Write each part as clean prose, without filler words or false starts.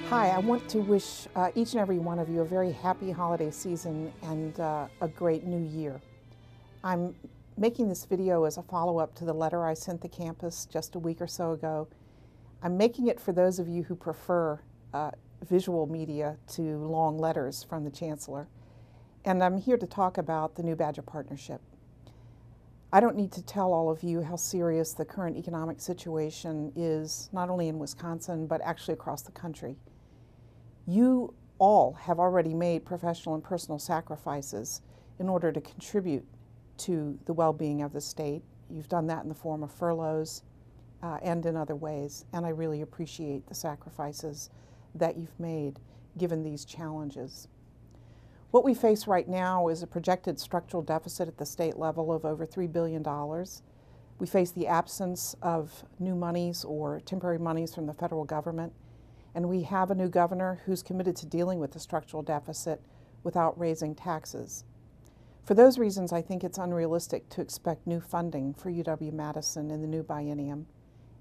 Hi, I want to wish each and every one of you a very happy holiday season and a great new year. I'm making this video as a follow-up to the letter I sent the campus just a week or so ago. I'm making it for those of you who prefer visual media to long letters from the Chancellor. And I'm here to talk about the new Badger Partnership. I don't need to tell all of you how serious the current economic situation is, not only in Wisconsin, but actually across the country. You all have already made professional and personal sacrifices in order to contribute to the well-being of the state. You've done that in the form of furloughs and in other ways, and I really appreciate the sacrifices that you've made given these challenges. What we face right now is a projected structural deficit at the state level of over $3 billion. We face the absence of new monies or temporary monies from the federal government. And we have a new governor who's committed to dealing with the structural deficit without raising taxes. For those reasons, I think it's unrealistic to expect new funding for UW-Madison in the new biennium,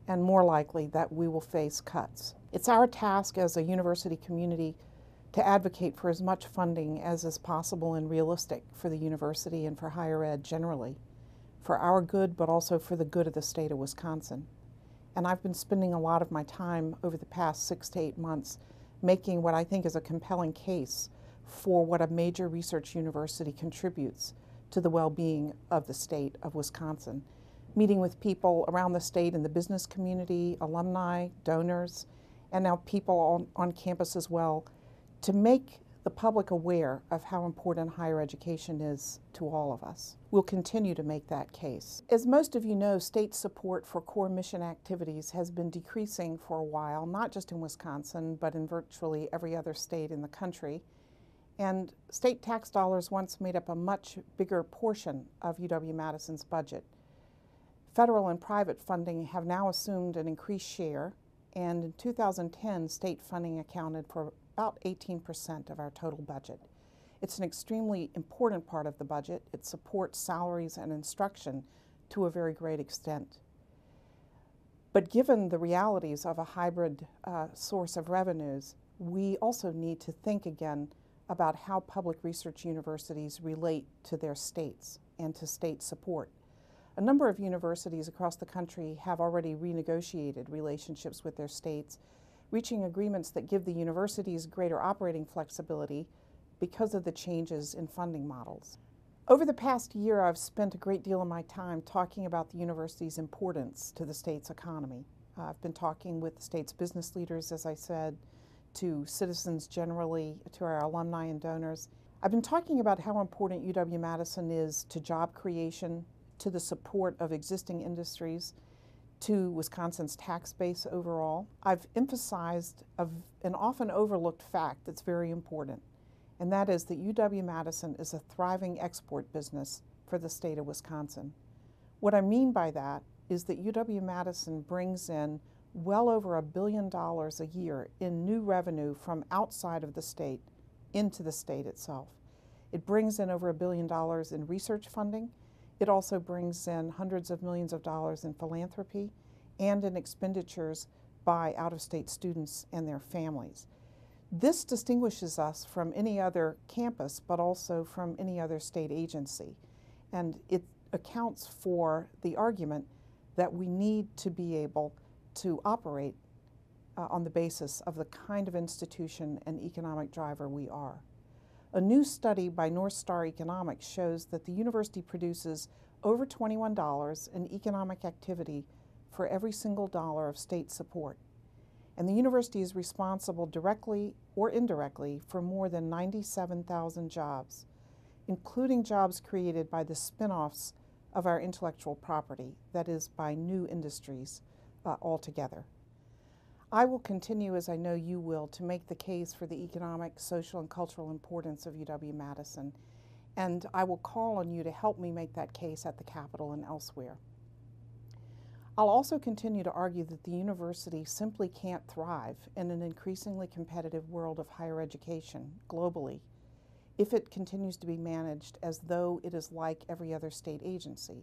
and more likely that we will face cuts. It's our task as a university community to advocate for as much funding as is possible and realistic for the university and for higher ed generally, for our good, but also for the good of the state of Wisconsin. And I've been spending a lot of my time over the past 6 to 8 months making what I think is a compelling case for what a major research university contributes to the well-being of the state of Wisconsin. Meeting with people around the state in the business community, alumni, donors, and now people on campus as well, to make the public aware of how important higher education is to all of us. We'll continue to make that case. As most of you know, state support for core mission activities has been decreasing for a while, not just in Wisconsin, but in virtually every other state in the country. And state tax dollars once made up a much bigger portion of UW-Madison's budget. Federal and private funding have now assumed an increased share, and in 2010, state funding accounted for about 18% of our total budget. It's an extremely important part of the budget. It supports salaries and instruction to a very great extent. But given the realities of a hybrid source of revenues, we also need to think again about how public research universities relate to their states and to state support. A number of universities across the country have already renegotiated relationships with their states, reaching agreements that give the universities greater operating flexibility because of the changes in funding models. Over the past year, I've spent a great deal of my time talking about the university's importance to the state's economy. I've been talking with the state's business leaders, as I said, to citizens generally, to our alumni and donors. I've been talking about how important UW-Madison is to job creation, to the support of existing industries, to Wisconsin's tax base overall. I've emphasized an often overlooked fact that's very important, and that is that UW-Madison is a thriving export business for the state of Wisconsin. What I mean by that is that UW-Madison brings in well over $1 billion a year in new revenue from outside of the state into the state itself. It brings in over $1 billion in research funding. It also brings in hundreds of millions of dollars in philanthropy and in expenditures by out-of-state students and their families. This distinguishes us from any other campus, but also from any other state agency. And it accounts for the argument that we need to be able to operate on the basis of the kind of institution and economic driver we are. A new study by North Star Economics shows that the university produces over $21 in economic activity for every single dollar of state support. And the university is responsible directly or indirectly for more than 97,000 jobs, including jobs created by the spin-offs of our intellectual property, that is, by new industries altogether. I will continue, as I know you will, to make the case for the economic, social, and cultural importance of UW-Madison, and I will call on you to help me make that case at the Capitol and elsewhere. I'll also continue to argue that the university simply can't thrive in an increasingly competitive world of higher education globally if it continues to be managed as though it is like every other state agency.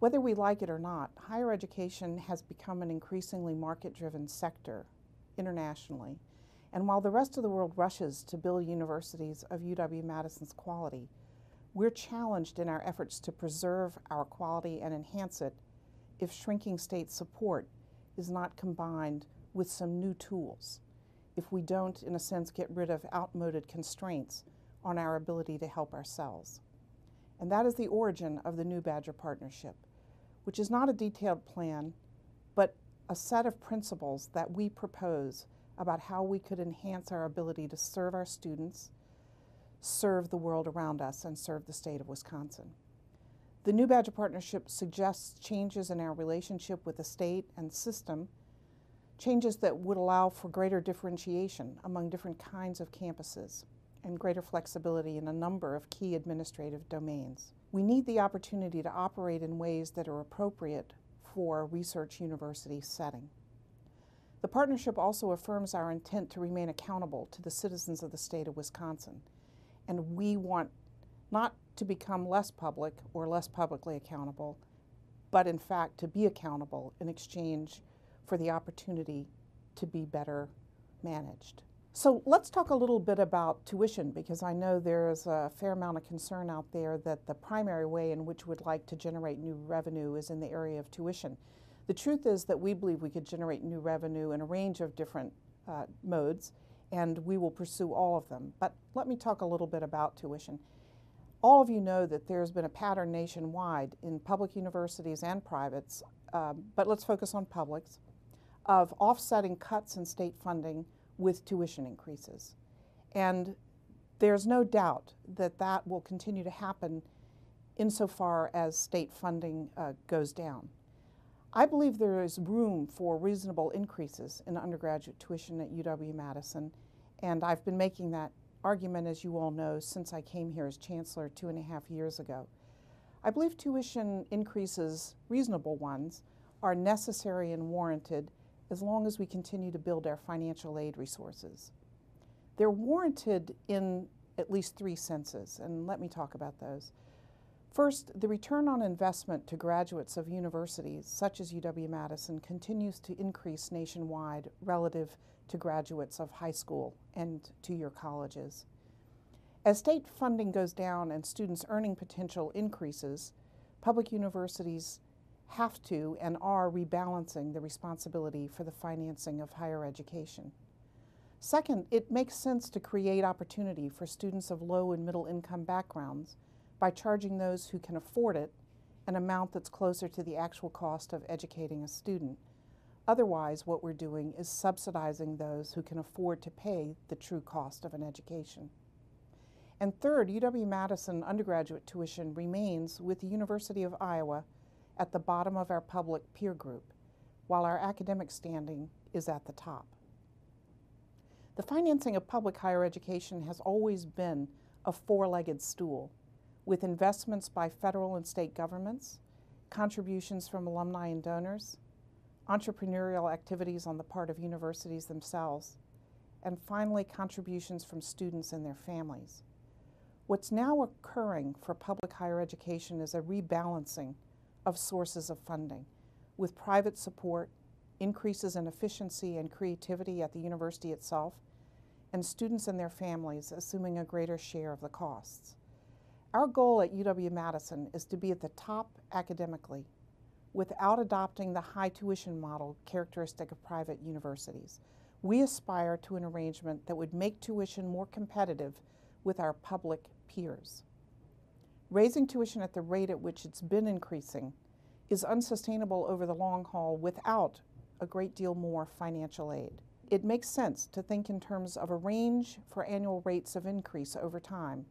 Whether we like it or not, higher education has become an increasingly market-driven sector internationally, And while the rest of the world rushes to build universities of UW-Madison's quality, we're challenged in our efforts to preserve our quality and enhance it if shrinking state support is not combined with some new tools, if we don't, in a sense, get rid of outmoded constraints on our ability to help ourselves. And that is the origin of the New Badger Partnership, which is not a detailed plan, but a set of principles that we propose about how we could enhance our ability to serve our students, serve the world around us, and serve the state of Wisconsin. The New Badger Partnership suggests changes in our relationship with the state and system, changes that would allow for greater differentiation among different kinds of campuses and greater flexibility in a number of key administrative domains. We need the opportunity to operate in ways that are appropriate for a research university setting. The partnership also affirms our intent to remain accountable to the citizens of the state of Wisconsin, and we want not to become less public or less publicly accountable, but in fact to be accountable in exchange for the opportunity to be better managed. So let's talk a little bit about tuition, because I know there's a fair amount of concern out there that the primary way in which we'd like to generate new revenue is in the area of tuition. The truth is that we believe we could generate new revenue in a range of different modes, and we will pursue all of them. But let me talk a little bit about tuition. All of you know that there's been a pattern nationwide in public universities and privates, but let's focus on publics, of offsetting cuts in state funding with tuition increases. And there's no doubt that that will continue to happen insofar as state funding goes down. I believe there is room for reasonable increases in undergraduate tuition at UW-Madison, and I've been making that argument, as you all know, since I came here as Chancellor 2.5 years ago. I believe tuition increases, reasonable ones, are necessary and warranted as long as we continue to build our financial aid resources. They're warranted in at least 3 senses, and let me talk about those. First, the return on investment to graduates of universities such as UW-Madison continues to increase nationwide relative to graduates of high school and two-year colleges. As state funding goes down and students' earning potential increases, public universities have to and are rebalancing the responsibility for the financing of higher education. Second, it makes sense to create opportunity for students of low and middle income backgrounds by charging those who can afford it an amount that's closer to the actual cost of educating a student. Otherwise, what we're doing is subsidizing those who can afford to pay the true cost of an education. And third, UW-Madison undergraduate tuition remains, with the University of Iowa, at the bottom of our public peer group, while our academic standing is at the top. The financing of public higher education has always been a four-legged stool, with investments by federal and state governments, contributions from alumni and donors, entrepreneurial activities on the part of universities themselves, and finally contributions from students and their families. What's now occurring for public higher education is a rebalancing of sources of funding, with private support, increases in efficiency and creativity at the university itself, and students and their families assuming a greater share of the costs. Our goal at UW-Madison is to be at the top academically without adopting the high tuition model characteristic of private universities. We aspire to an arrangement that would make tuition more competitive with our public peers. Raising tuition at the rate at which it's been increasing is unsustainable over the long haul without a great deal more financial aid. It makes sense to think in terms of a range for annual rates of increase over time,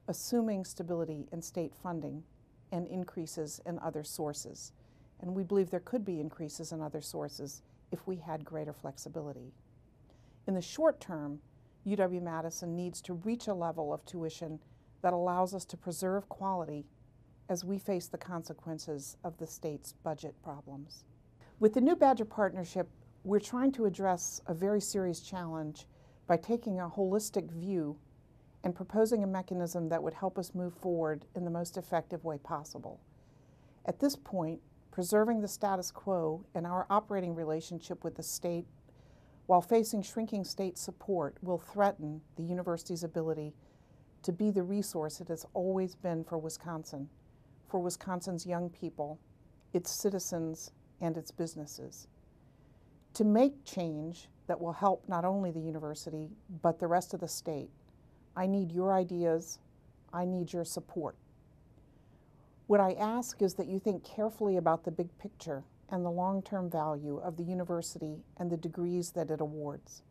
assuming stability in state funding and increases in other sources. And we believe there could be increases in other sources if we had greater flexibility. In the short term, UW-Madison needs to reach a level of tuition that allows us to preserve quality as we face the consequences of the state's budget problems. With the New Badger Partnership, we're trying to address a very serious challenge by taking a holistic view and proposing a mechanism that would help us move forward in the most effective way possible. At this point, preserving the status quo and our operating relationship with the state while facing shrinking state support, will threaten the university's ability to be the resource it has always been for Wisconsin's young people, its citizens, and its businesses. To make change that will help not only the university, but the rest of the state, I need your ideas, I need your support. What I ask is that you think carefully about the big picture and the long-term value of the university and the degrees that it awards,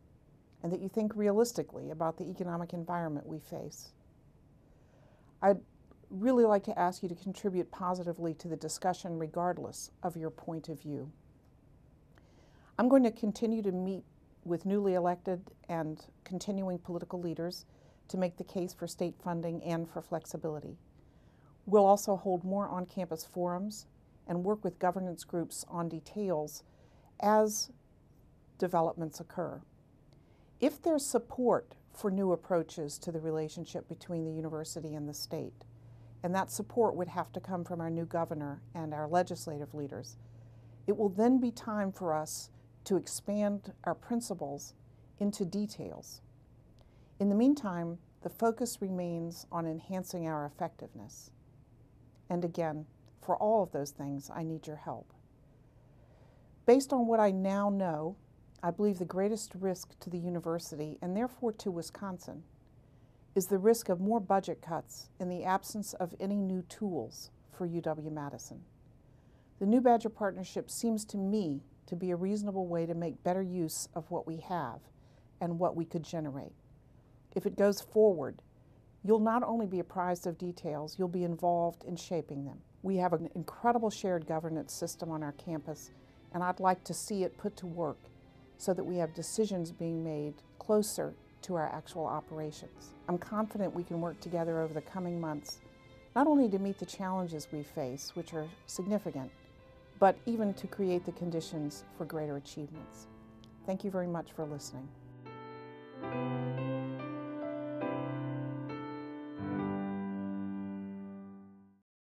and that you think realistically about the economic environment we face. I'd really like to ask you to contribute positively to the discussion regardless of your point of view. I'm going to continue to meet with newly elected and continuing political leaders to make the case for state funding and for flexibility. We'll also hold more on-campus forums and work with governance groups on details as developments occur. If there's support for new approaches to the relationship between the university and the state, and that support would have to come from our new governor and our legislative leaders, it will then be time for us to expand our principles into details. In the meantime, the focus remains on enhancing our effectiveness. And again, for all of those things, I need your help. Based on what I now know, I believe the greatest risk to the university, and therefore to Wisconsin, is the risk of more budget cuts in the absence of any new tools for UW-Madison. The New Badger Partnership seems to me to be a reasonable way to make better use of what we have and what we could generate. If it goes forward, you'll not only be apprised of details, you'll be involved in shaping them. We have an incredible shared governance system on our campus, and I'd like to see it put to work so that we have decisions being made closer to our actual operations. I'm confident we can work together over the coming months, not only to meet the challenges we face, which are significant, but even to create the conditions for greater achievements. Thank you very much for listening.